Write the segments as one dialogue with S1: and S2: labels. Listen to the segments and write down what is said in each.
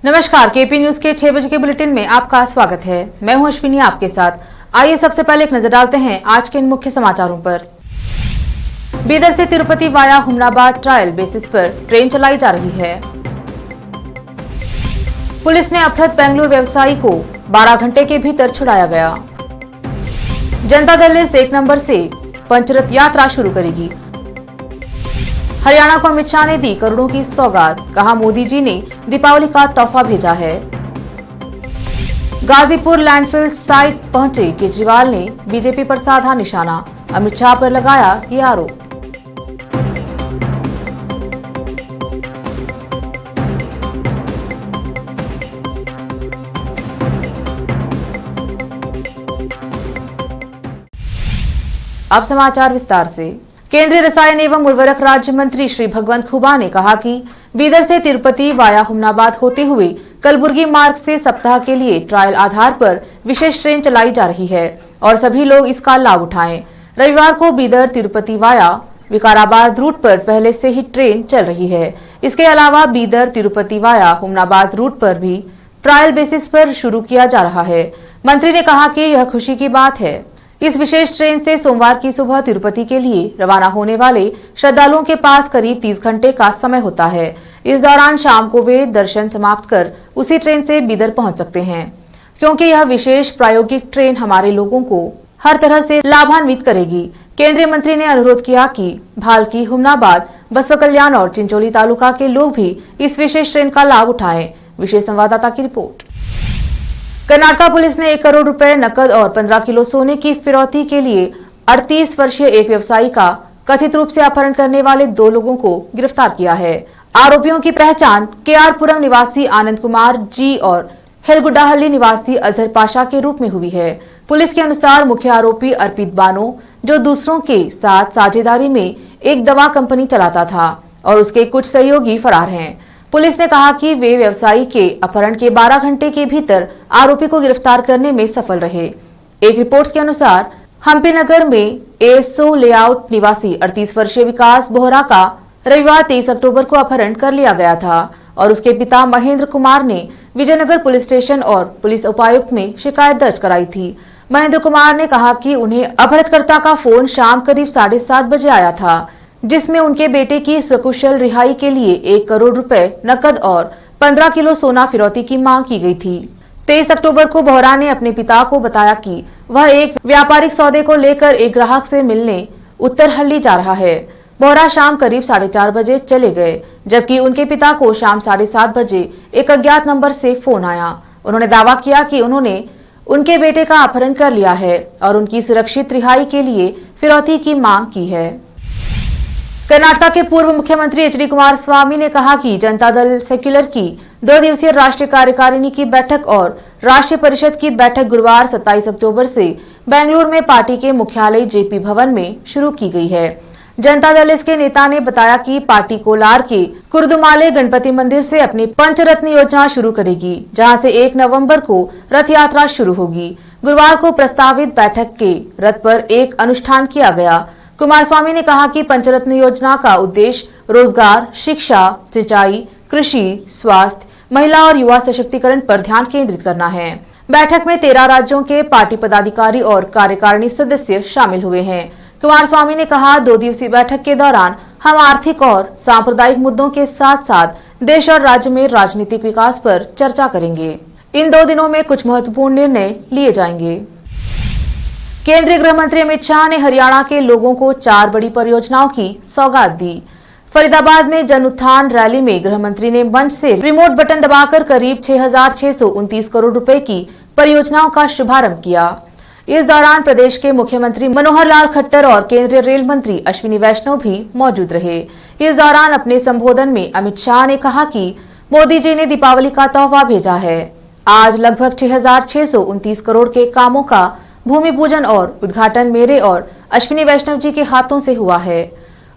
S1: नमस्कार, KP news के 6 बजे के बुलेटिन में आपका स्वागत है। मैं हूं अश्विनी आपके साथ। आइए सबसे पहले एक नजर डालते हैं आज के इन मुख्य समाचारों पर। बीदर से Tirupati via Humnabad trial basis पर ट्रेन चलाई जा रही है। पुलिस ने अपहृत बेंगलुरु व्यवसायी को 12 घंटे के भीतर छुड़ाया गया। जनता दल इस 1 नंबर से पंचरथ यात्रा शुरू करेगी। हरियाणा को अमित शाह ने दी करोड़ों की सौगात, कहा मोदी जी ने दीपावली का तोहफा भेजा है। गाजीपुर लैंडफिल साइट पहुंचे केजरीवाल ने बीजेपी पर साधा निशाना, अमित शाह पर लगाया ये आरोप। अब समाचार विस्तार से। केंद्रीय रसायन एवं उर्वरक राज्य मंत्री श्री भगवंत खुबा ने कहा कि बीदर से तिरुपति वाया हुमनाबाद होते हुए कलबुर्गी मार्ग से सप्ताह के लिए ट्रायल आधार पर विशेष ट्रेन चलाई जा रही है और सभी लोग इसका लाभ उठाएं। रविवार को बीदर तिरुपति वाया विकाराबाद रूट पर पहले से ही ट्रेन चल रही है। इसके अलावा बीदर तिरुपति वाया हुमनाबाद रूट पर भी ट्रायल बेसिस पर शुरू किया जा रहा है। मंत्री ने कहा कि यह खुशी की बात है। इस विशेष ट्रेन से सोमवार की सुबह तिरुपति के लिए रवाना होने वाले श्रद्धालुओं के पास करीब 30 घंटे का समय होता है। इस दौरान शाम को वे दर्शन समाप्त कर उसी ट्रेन से बीदर पहुंच सकते हैं, क्योंकि यह विशेष प्रायोगिक ट्रेन हमारे लोगों को हर तरह से लाभान्वित करेगी। केंद्रीय मंत्री ने अनुरोध किया कि भालकी, हुमनाबाद, बसवा कल्याण और चिंचोली तालुका के लोग भी इस विशेष ट्रेन का लाभ उठाएं। विशेष संवाददाता की रिपोर्ट। कर्नाटक पुलिस ने 1 करोड़ रुपए नकद और 15 किलो सोने की फिरौती के लिए 38 वर्षीय एक व्यवसायी का कथित रूप से अपहरण करने वाले 2 लोगों को गिरफ्तार किया है। आरोपियों की पहचान केआरपुरम निवासी आनंद कुमार जी और हेलगुड्डाहल्ली निवासी अजहर पाशा के रूप में हुई है। पुलिस के अनुसार मुख्य आरोपी अर्पित बानो, जो दूसरों के साथ साझेदारी में एक दवा कंपनी चलाता था, और उसके कुछ सहयोगी फरार हैं। पुलिस ने कहा कि वे व्यवसायी के अपहरण के 12 घंटे के भीतर आरोपी को गिरफ्तार करने में सफल रहे। एक रिपोर्ट के अनुसार हम्पी नगर में एएसओ लेआउट निवासी 38 वर्षीय विकास बोहरा का रविवार 23 अक्टूबर को अपहरण कर लिया गया था और उसके पिता महेंद्र कुमार ने विजयनगर पुलिस स्टेशन और पुलिस उपायुक्त में शिकायत दर्ज कराई थी। महेंद्र कुमार ने कहा कि उन्हें अपहरणकर्ता का फोन शाम करीब 7:30 बजे आया था, जिसमें उनके बेटे की सकुशल रिहाई के लिए 1 करोड़ रुपए नकद और 15 किलो सोना फिरौती की मांग की गई थी। 23 अक्टूबर को बोहरा ने अपने पिता को बताया कि वह एक व्यापारिक सौदे को लेकर एक ग्राहक से मिलने उत्तरहल्ली जा रहा है। बोहरा शाम करीब 4:30 बजे चले गए, जबकि उनके पिता को शाम 7:30 बजे एक अज्ञात नंबर से फोन आया। उन्होंने दावा किया कि उन्होंने उनके बेटे का अपहरण कर लिया है और उनकी सुरक्षित रिहाई के लिए फिरौती की मांग की है। कर्नाटक के पूर्व मुख्यमंत्री एचडी कुमारस्वामी ने कहा कि जनता दल सेक्युलर की 2 दिवसीय राष्ट्रीय कार्यकारिणी की बैठक और राष्ट्रीय परिषद की बैठक गुरुवार 27 अक्टूबर से बेंगलुरु में पार्टी के मुख्यालय जेपी भवन में शुरू की गई है। जनता दल इसके नेता ने बताया कि पार्टी कोलार के कुर्दुमाले गणपति मंदिर से अपनी पंचरत्न योजना शुरू करेगी, जहां से 1 नवंबर को रथ यात्रा शुरू होगी। गुरुवार को प्रस्तावित बैठक के रथ पर एक अनुष्ठान किया गया। कुमारस्वामी ने कहा कि पंचरत्न योजना का उद्देश्य रोजगार, शिक्षा, सिंचाई, कृषि, स्वास्थ्य, महिला और युवा सशक्तिकरण पर ध्यान केंद्रित करना है। बैठक में 13 राज्यों के पार्टी पदाधिकारी और कार्यकारिणी सदस्य शामिल हुए हैं। कुमारस्वामी ने कहा, 2 दिवसीय बैठक के दौरान हम आर्थिक और सांप्रदायिक मुद्दों के साथ साथ देश और राज्य में राजनीतिक विकास पर चर्चा करेंगे। इन 2 दिनों में कुछ महत्वपूर्ण निर्णय लिए जाएंगे। केंद्रीय गृह मंत्री अमित शाह ने हरियाणा के लोगों को 4 बड़ी परियोजनाओं की सौगात दी। फरीदाबाद में जन उत्थान रैली में गृह मंत्री ने मंच से रिमोट बटन दबाकर करीब 6,629 करोड़ रुपए की परियोजनाओं का शुभारंभ किया। इस दौरान प्रदेश के मुख्यमंत्री मनोहर लाल खट्टर और केंद्रीय रेल मंत्री अश्विनी वैष्णव भी मौजूद रहे। इस दौरान अपने संबोधन में अमित शाह ने कहा कि मोदी जी ने दीपावली का तोहफा भेजा है। आज लगभग 6,629 करोड़ के कामों का भूमि पूजन और उद्घाटन मेरे और अश्विनी वैष्णव जी के हाथों से हुआ है।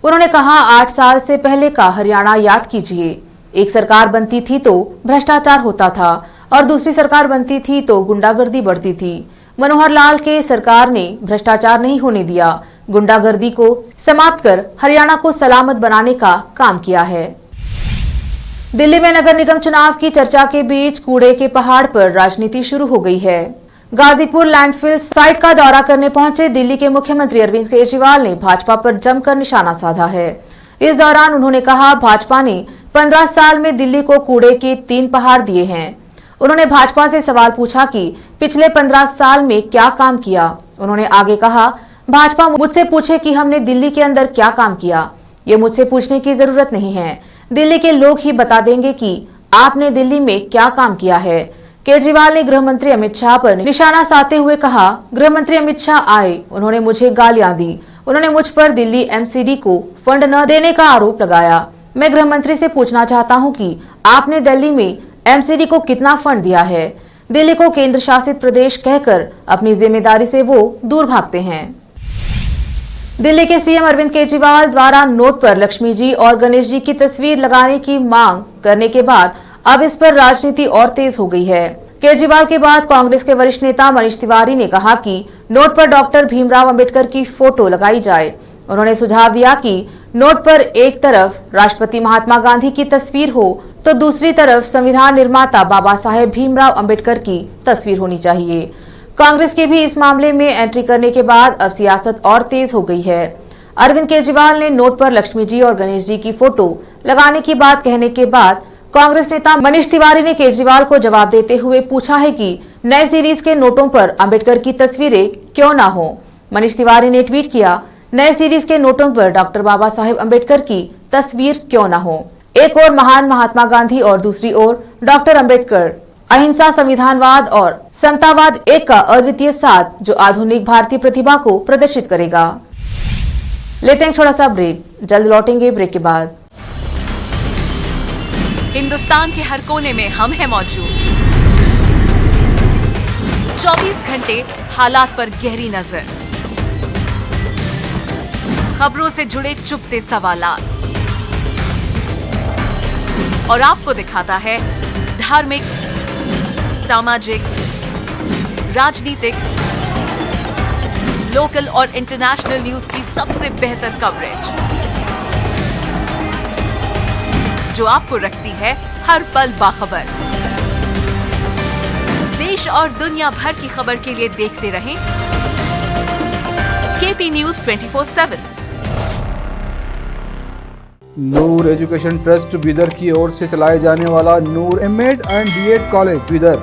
S1: उन्होंने कहा, 8 साल से पहले का हरियाणा याद कीजिए। एक सरकार बनती थी तो भ्रष्टाचार होता था और दूसरी सरकार बनती थी तो गुंडागर्दी बढ़ती थी। मनोहर लाल के सरकार ने भ्रष्टाचार नहीं होने दिया, गुंडागर्दी को समाप्त कर हरियाणा को सलामत बनाने का काम किया है। दिल्ली में नगर निगम चुनाव की चर्चा के बीच कूड़े के पहाड़ पर राजनीति शुरू हो गई है। गाजीपुर लैंडफिल साइट का दौरा करने पहुंचे दिल्ली के मुख्यमंत्री अरविंद केजरीवाल ने भाजपा पर जमकर निशाना साधा है। इस दौरान उन्होंने कहा, भाजपा ने 15 साल में दिल्ली को कूड़े के 3 पहाड़ दिए हैं। उन्होंने भाजपा से सवाल पूछा कि पिछले 15 साल में क्या काम किया। उन्होंने आगे कहा, भाजपा मुझसे पूछे कि हमने दिल्ली के अंदर क्या काम किया, ये मुझसे पूछने की जरूरत नहीं है। दिल्ली के लोग ही बता देंगे कि आपने दिल्ली में क्या काम किया है। केजरीवाल ने गृह मंत्री अमित शाह पर निशाना साधते हुए कहा, गृह मंत्री अमित शाह आए, उन्होंने मुझे गालियां दी। उन्होंने मुझ पर दिल्ली एमसीडी को फंड न देने का आरोप लगाया। मैं गृह मंत्री से पूछना चाहता हूं कि आपने दिल्ली में एमसीडी को कितना फंड दिया है। दिल्ली को केंद्र शासित प्रदेश कहकर अपनी जिम्मेदारी से वो दूर भागते हैं। दिल्ली के सीएम अरविंद केजरीवाल द्वारा नोट पर लक्ष्मी जी और गणेश जी की तस्वीर लगाने की मांग करने के बाद अब इस पर राजनीति और तेज हो गई है। केजरीवाल के बाद कांग्रेस के वरिष्ठ नेता मनीष तिवारी ने कहा कि नोट पर डॉक्टर भीमराव अंबेडकर की फोटो लगाई जाए। उन्होंने सुझाव दिया कि नोट पर एक तरफ राष्ट्रपति महात्मा गांधी की तस्वीर हो तो दूसरी तरफ संविधान निर्माता बाबा साहेब भीमराव अंबेडकर की तस्वीर होनी चाहिए। कांग्रेस के भी इस मामले में एंट्री करने के बाद अब सियासत और तेज हो गई है। अरविंद केजरीवाल ने नोट पर लक्ष्मी जी और गणेश जी की फोटो लगाने की बात कहने के बाद कांग्रेस नेता मनीष तिवारी ने केजरीवाल को जवाब देते हुए पूछा है कि नए सीरीज के नोटों पर अंबेडकर की तस्वीरें क्यों ना हो। मनीष तिवारी ने ट्वीट किया, नए सीरीज के नोटों पर डॉक्टर बाबा साहेब अंबेडकर की तस्वीर क्यों ना हो। एक ओर महान महात्मा गांधी और दूसरी ओर डॉक्टर अंबेडकर, अहिंसा, संविधानवाद और समतावाद एक का अद्वितीय साथ जो आधुनिक भारतीय प्रतिभा को प्रदर्शित करेगा। लेते हैं छोटा सा ब्रेक, जल्द लौटेंगे ब्रेक के बाद।
S2: हिंदुस्तान के हर कोने में हम हैं मौजूद। 24 घंटे हालात पर गहरी नजर, खबरों से जुड़े चुपते सवालात और आपको दिखाता है धार्मिक, सामाजिक, राजनीतिक, लोकल और इंटरनेशनल न्यूज की सबसे बेहतर कवरेज जो आपको रखती है हर पल बाखबर। देश और दुनिया भर की खबर के लिए देखते रहें KP news 24/7।
S3: Noor education trust Bidar की ओर से चलाए जाने वाला Noor M Ed and B Ed college Bidar,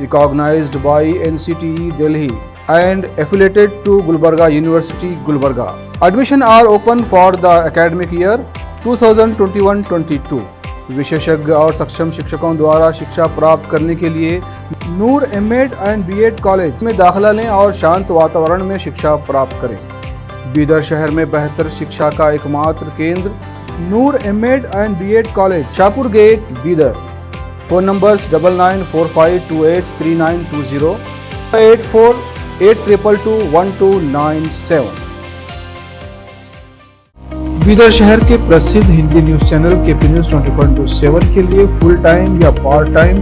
S3: recognised by NCTE Delhi and affiliated to Gulbarga University, Gulbarga. Admission are open for the academic year 2021-22. विशेषज्ञ और सक्षम शिक्षकों द्वारा शिक्षा प्राप्त करने के लिए नूर एमएड एंड बीएड कॉलेज में दाखिला लें और शांत वातावरण में शिक्षा प्राप्त करें। बीदर शहर में बेहतर शिक्षा का एकमात्र केंद्र Noor M Ed and B Ed college, Shahpur gate, Bidar. Phone numbers 9945283920, 8482221297। Bidar शहर के प्रसिद्ध Hindi news channel KP news 24/7 के लिए फुल टाइम या part time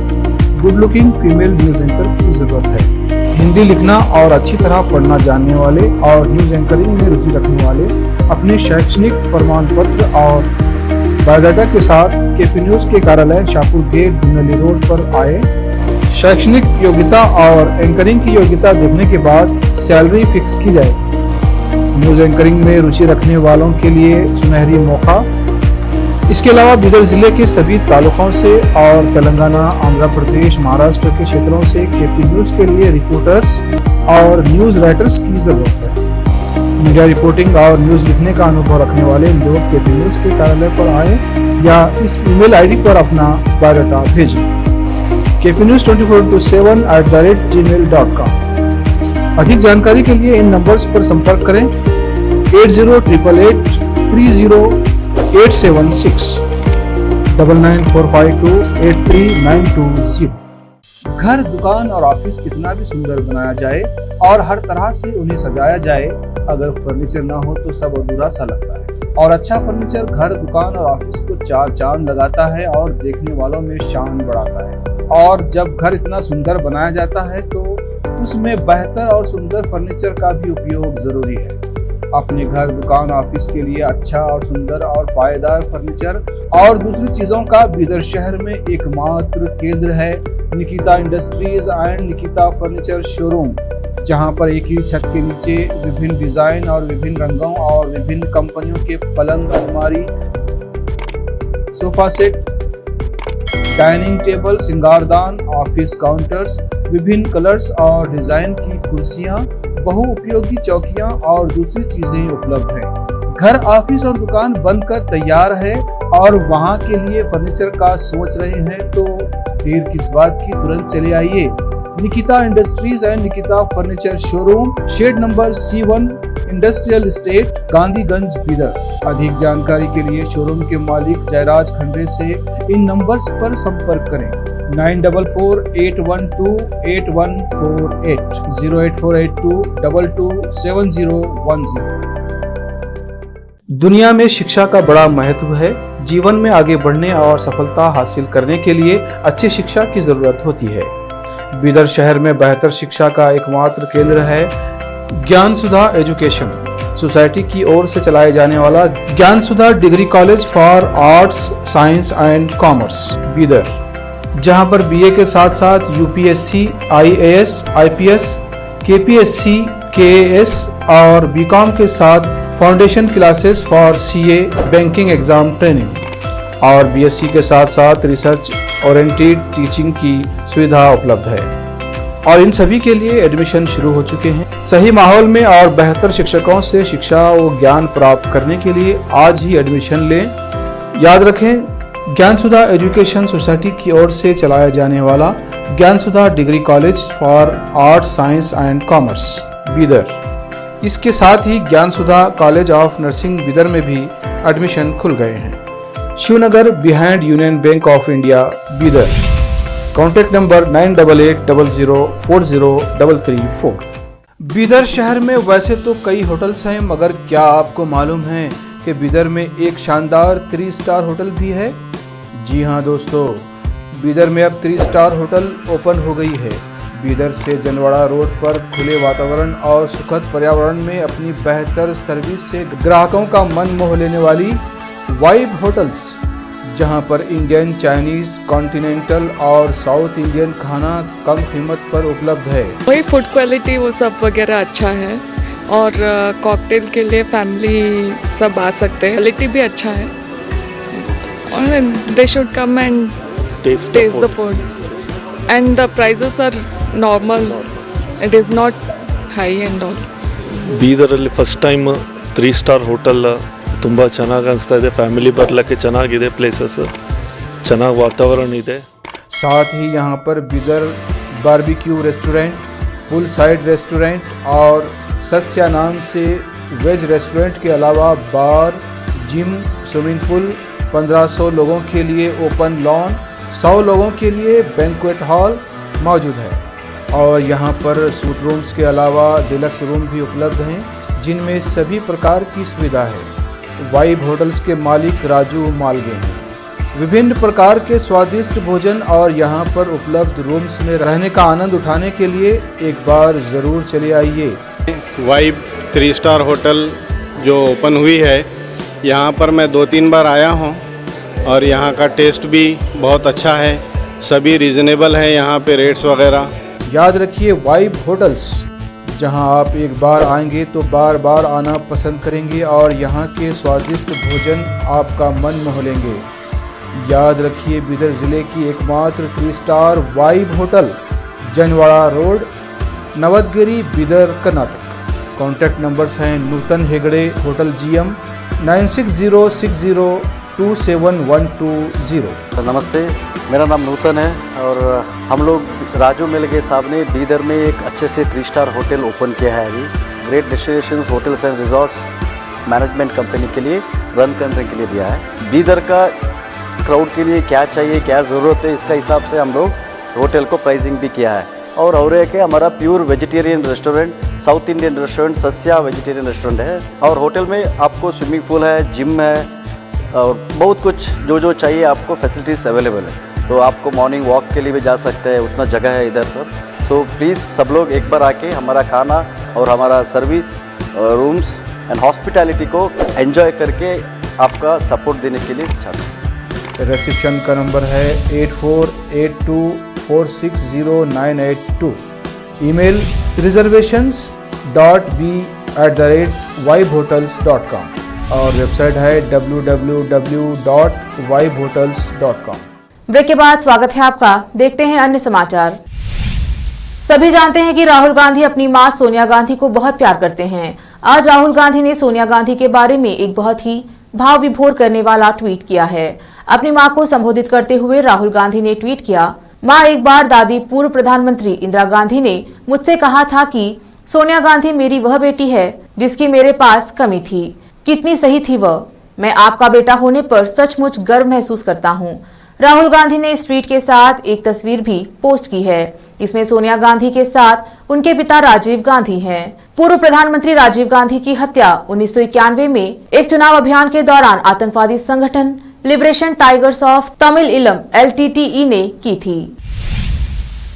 S3: good looking female news anchor की जरूरत है। हिंदी लिखना और अच्छी तरह पढ़ना जानने वाले और न्यूज एंकरिंग में रुचि रखने वाले अपने शैक्षणिक प्रमाण पत्र और बायोडाटा के साथ केपी न्यूज के कार्यालय शाहपुर गेट, धुनली रोड पर आए। शैक्षणिक योग्यता और एंकरिंग की योग्यता देखने के बाद सैलरी फिक्स की जाए। न्यूज एंकरिंग में रुचि रखने वालों के लिए सुनहरी मौका। इसके अलावा बीदर जिले के सभी तालुकों से और तेलंगाना, आंध्र प्रदेश, महाराष्ट्र के क्षेत्रों से केपी न्यूज के लिए रिपोर्टर्स और न्यूज राइटर्स की जरूरत है। मीडिया रिपोर्टिंग और न्यूज लिखने का अनुभव रखने वाले लोग केपी न्यूज के कार्यालय पर आए या इस ईमेल आईडी पर अपना बायोडाटा भेजें, kpnews24/7@gmail.com। अधिक जानकारी के लिए इन नंबर्स पर संपर्क करें 8088300876, 9945283920। घर, दुकान और ऑफिस कितना भी सुंदर बनाया जाए और हर तरह से उन्हें सजाया जाए, अगर फर्नीचर ना हो तो सब अधूरा सा लगता है। और अच्छा फर्नीचर घर, दुकान और ऑफिस को 4 चांद लगाता है और देखने वालों में शान बढ़ाता है। और जब घर इतना सुंदर बनाया जाता है तो उसमें बेहतर और सुंदर फर्नीचर का भी उपयोग जरूरी है। अपने घर, दुकान, ऑफिस के लिए अच्छा और सुंदर और पायदार फर्नीचर और दूसरी चीजों का बीदर शहर में एकमात्र केंद्र है Nikita industries and Nikita furniture showroom, जहां पर एक ही छत के नीचे विभिन्न डिजाइन और विभिन्न रंगों और विभिन्न कंपनियों के पलंग, अलमारी, सोफा सेट, डाइनिंग टेबल, सिंगारदान, ऑफिस काउंटर्स, विभिन्न कलर्स और डिजाइन की कुर्सियां, बहुउपयोगी चौकियां और दूसरी चीजें उपलब्ध हैं। घर, ऑफिस और दुकान बनकर तैयार है और वहां के लिए फर्नीचर का सोच रहे हैं तो देर किस बात की, तुरंत चले आइए। Nikita industries and Nikita furniture showroom, shed number C1, industrial estate, Gandhiganj, Bidar. अधिक जानकारी के लिए शोरूम के मालिक जयराज खंडे से इन नंबर्स पर संपर्क करें 9448128148 08482227010। दुनिया में शिक्षा का बड़ा महत्व है। जीवन में आगे बढ़ने और सफलता हासिल करने के लिए अच्छी शिक्षा की जरूरत होती है। बीदर शहर में बेहतर शिक्षा का एकमात्र केंद्र है ज्ञान सुधा एजुकेशन सोसाइटी की ओर से चलाए जाने वाला Gyan Sudha degree college for arts, science and commerce Bidar, जहां पर बीए के साथ साथ UPSC, IAS, IPS, KPSC, KAS और बीकॉम के साथ foundation classes for CA, banking exam training और BSc के साथ साथ रिसर्च ओरिएंटेड टीचिंग की सुविधा उपलब्ध है और इन सभी के लिए एडमिशन शुरू हो चुके हैं। सही माहौल में और बेहतर शिक्षकों से शिक्षा व ज्ञान प्राप्त करने के लिए आज ही एडमिशन लें। याद रखें, ज्ञान सुधा एजुकेशन सोसाइटी की ओर से चलाया जाने वाला Gyan Sudha degree college for arts, science and commerce Bidar, इसके साथ ही Gyan Sudha college of nursing Bidar में भी एडमिशन खुल गए हैं। Shivnagar behind Union Bank of India Bidar. Contact number 988800403334। Bidar शहर में वैसे तो कई होटल्स हैं, मगर क्या आपको मालूम है कि बीदर में एक शानदार 3 स्टार होटल भी है? जी हाँ दोस्तों, बीदर में अब 3 स्टार होटल ओपन हो गई है। बीदर से जनवाड़ा रोड पर खुले वातावरण और सुखद पर्यावरण में अपनी बेहतर सर्विस से ग्राहकों का मन मोह लेने वाली वाइब होटल्स, जहां पर इंडियन, चाइनीज, कॉन्टिनेंटल और साउथ इंडियन खाना कम कीमत पर उपलब्ध है।
S4: वही फूड क्वालिटी वो सब वगैरह अच्छा है और कॉकटेल के लिए फैमिली सब आ सकते हैं। क्वालिटी भी अच्छा है और they should come and taste the food and the prices are normal, it is not high and all.
S5: ಬೀದರಲ್ಲಿ ಫಸ್ಟ್ ಟೈಮ್ 3 ಸ್ಟಾರ್ ಹೋಟೆಲ್ ತುಂಬ ಚೆನ್ನಾಗಿ ಅನಿಸ್ತಾ ಇದೆ। ಫ್ಯಾಮಿಲಿ ಬರಲಿಕ್ಕೆ ಚೆನ್ನಾಗಿದೆ, ಪ್ಲೇಸಸ್ ಚೆನ್ನಾಗಿ ವಾತಾವರಣ ಇದೆ।
S3: साथ ही यहाँ पर बीदर बारबेक्यू रेस्टोरेंट, पुल साइड रेस्टोरेंट और सस्या नाम से वेज रेस्टोरेंट के अलावा बार, जिम, स्विमिंग पूल, 1500 लोगों के लिए ओपन लॉन, 100 लोगों के लिए बैंक्वेट हॉल मौजूद है और यहाँ पर सूट रूम्स के अलावा डिलक्स रूम भी उपलब्ध हैं, जिनमें सभी प्रकार की सुविधा है। वाइब होटल्स के मालिक राजू मालगे हैं। विभिन्न प्रकार के स्वादिष्ट भोजन और यहाँ पर उपलब्ध रूम्स में रहने का आनंद उठाने के लिए एक बार ज़रूर चले आइए।
S6: वाइब 3 स्टार होटल जो ओपन हुई है, यहाँ पर मैं 2-3 बार आया हूँ और यहाँ का टेस्ट भी बहुत अच्छा है। सभी रीज़नेबल हैं यहाँ पे रेट्स वगैरह।
S3: याद रखिए, वाइब होटल्स, जहां आप एक बार आएंगे तो बार बार आना पसंद करेंगे और यहाँ के स्वादिष्ट भोजन आपका मन मोह लेंगे। याद रखिए, बीदर ज़िले की एकमात्र 3 star vibe hotel, Janwada road, Navadgiri, Bidar, Karnataka. Contact numbers हैं नूतन हेगड़े, होटल GM 9606027120।
S7: नमस्ते, मेरा नाम नूतन है और हम लोग राजू मिलगे साहब ने बीदर में एक अच्छे से 3 स्टार होटल ओपन किया है। अभी great destinations hotels and resorts management company के लिए रन करने के लिए दिया है। बीदर का क्राउड के लिए क्या चाहिए, क्या ज़रूरत है, इसका हिसाब से हम लोग होटल को प्राइसिंग भी किया है। और एक है हमारा pure vegetarian restaurant, south Indian restaurant, Sasya vegetarian restaurant है। और होटल में आपको स्विमिंग पूल है, जिम है और बहुत कुछ जो चाहिए आपको फैसिलिटीज़ अवेलेबल है। तो आपको मॉर्निंग वॉक के लिए भी जा सकते हैं, उतना जगह है इधर सब। तो प्लीज़ सब लोग एक बार आके हमारा खाना और हमारा सर्विस, रूम्स एंड हॉस्पिटैलिटी को एंजॉय करके आपका सपोर्ट देने के लिए चाहता हूँ।
S3: रिसेप्शन का नंबर है 8482460982। ईमेल reservations.b@vibehotels.com और वेबसाइट है www.vibehotels.com।
S1: ब्रेक के बाद स्वागत है आपका। देखते हैं अन्य समाचार। सभी जानते हैं कि राहुल गांधी अपनी मां सोनिया गांधी को बहुत प्यार करते हैं। आज राहुल गांधी ने सोनिया गांधी के बारे में एक बहुत ही भाव विभोर करने वाला ट्वीट किया है। अपनी मां को संबोधित करते हुए राहुल गांधी ने ट्वीट किया, मां, एक बार दादी पूर्व प्रधानमंत्री इंदिरा गांधी ने मुझसे कहा था कि सोनिया गांधी मेरी वह बेटी है जिसकी मेरे पास कमी थी। कितनी सही थी वह। मैं आपका बेटा होने पर सचमुच गर्व महसूस करता हूँ। राहुल गांधी ने इस ट्वीट के साथ एक तस्वीर भी पोस्ट की है। इसमें सोनिया गांधी के साथ उनके पिता राजीव गांधी हैं। पूर्व प्रधानमंत्री राजीव गांधी की हत्या 1991 में एक चुनाव अभियान के दौरान आतंकवादी संगठन लिबरेशन टाइगर्स ऑफ तमिल इलम LTTE ने की थी।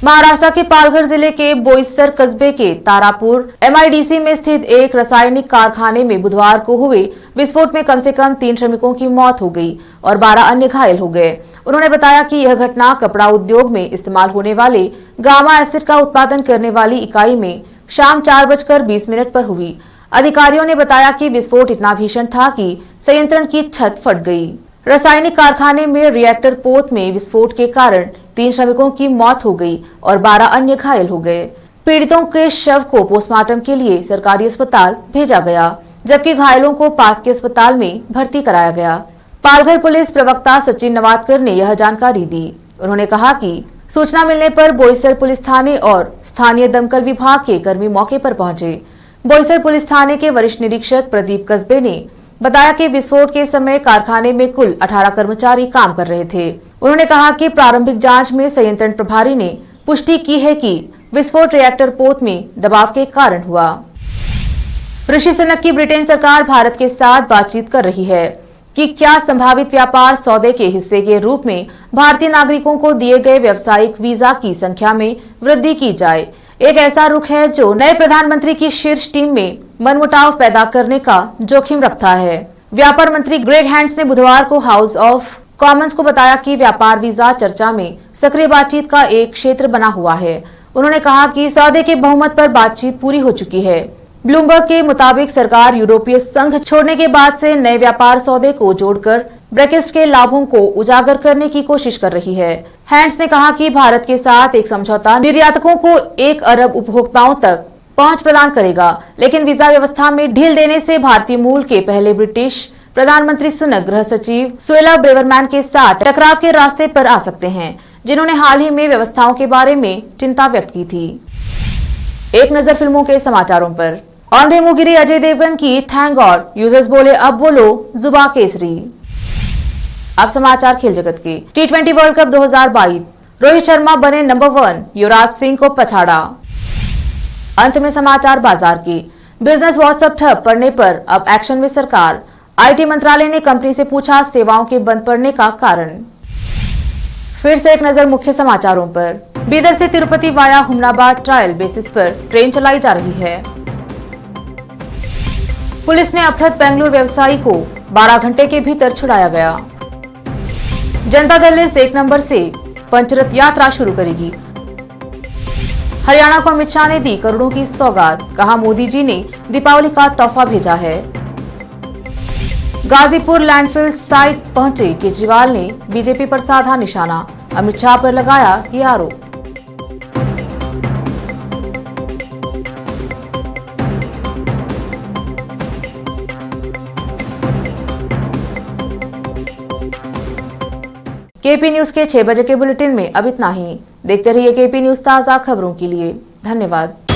S1: महाराष्ट्र के पालघर जिले के बोईसर कस्बे के तारापुर MIDC में स्थित एक रासायनिक कारखाने में बुधवार को हुए विस्फोट में कम से कम 3 श्रमिकों की मौत हो गई और 12 अन्य घायल हो गए। उन्होंने बताया कि यह घटना कपड़ा उद्योग में इस्तेमाल होने वाले गामा एसिड का उत्पादन करने वाली इकाई में शाम 4:20 पर हुई। अधिकारियों ने बताया कि विस्फोट इतना भीषण था कि संयंत्र की छत फट गई। रासायनिक कारखाने में रिएक्टर पोत में विस्फोट के कारण 3 श्रमिकों की मौत हो गई और 12 अन्य घायल हो गए। पीड़ितों के शव को पोस्टमार्टम के लिए सरकारी अस्पताल भेजा गया, जबकि घायलों को पास के अस्पताल में भर्ती कराया गया। पालघर पुलिस प्रवक्ता सचिन नवादकर ने यह जानकारी दी। उन्होंने कहा कि सूचना मिलने पर बोईसर पुलिस थाने और स्थानीय दमकल विभाग के कर्मी मौके पर पहुंचे। बोईसर पुलिस थाने के वरिष्ठ निरीक्षक प्रदीप कस्बे ने बताया कि विस्फोट के समय कारखाने में कुल 18 कर्मचारी काम कर रहे थे। उन्होंने कहा कि प्रारंभिक जांच में संयंत्र प्रभारी ने पुष्टि की है कि विस्फोट रिएक्टर पोत में दबाव के कारण हुआ। ऋषि सुनक की ब्रिटेन सरकार भारत के साथ बातचीत कर रही है कि क्या संभावित व्यापार सौदे के हिस्से के रूप में भारतीय नागरिकों को दिए गए व्यावसायिक वीजा की संख्या में वृद्धि की जाए। एक ऐसा रुख है जो नए प्रधानमंत्री की शीर्ष टीम में मनमुटाव पैदा करने का जोखिम रखता है। व्यापार मंत्री ग्रेग हैंड्स ने बुधवार को हाउस ऑफ कॉमन्स को बताया कि व्यापार वीजा चर्चा में सक्रिय बातचीत का एक क्षेत्र बना हुआ है। उन्होंने कहा कि सौदे के बहुमत पर बातचीत पूरी हो चुकी है। ब्लूमबर्ग के मुताबिक सरकार यूरोपीय संघ छोड़ने के बाद से नए व्यापार सौदे को जोड़कर ब्रेक्सिट के लाभों को उजागर करने की कोशिश कर रही है। हैंड्स ने कहा कि भारत के साथ एक समझौता निर्यातकों को 1 अरब उपभोक्ताओं तक पहुंच प्रदान करेगा, लेकिन वीजा व्यवस्था में ढील देने से भारतीय मूल के पहले ब्रिटिश प्रधानमंत्री सुनक गृह सचिव सुएला ब्रेवरमैन के साथ टकराव के रास्ते पर आ सकते हैं, जिन्होंने हाल ही में व्यवस्थाओं के बारे में चिंता व्यक्त की थी। एक नजर फिल्मों के समाचारों पर। औंधे मुंह गिरी अजय देवगन की थैंक गॉड, यूजर्स बोले अब बोलो जुबा केसरी। अब समाचार खेल जगत के। T20 world cup 2022 Rohit Sharma बने नंबर 1, युवराज सिंह को पछाड़ा। अंत में समाचार बाजार के। बिजनेस व्हाट्सएप ठप पड़ने पर अब एक्शन में सरकार। IT मंत्रालय ने कंपनी से पूछा सेवाओं के बंद पड़ने का कारण। फिर से एक नजर मुख्य समाचारों पर। बीदर से Tirupati via Humnabad trial basis पर ट्रेन चलाई जा रही है। पुलिस ने अपहृत बेंगलुरु व्यवसायी को 12 घंटे के भीतर छुड़ाया गया। जनता दल इस 1 नंबर से पंचरथ यात्रा शुरू करेगी। हरियाणा को अमित शाह ने दी करोड़ों की सौगात, कहा मोदी जी ने दीपावली का तोहफा भेजा है। गाजीपुर लैंडफिल साइट पहुंचे केजरीवाल ने बीजेपी पर साधा निशाना, अमित शाह पर लगाया ये आरोप। केपी न्यूज के 6 बजे के बुलेटिन में अब इतना ही। देखते रहिए केपी न्यूज ताजा खबरों के लिए। धन्यवाद।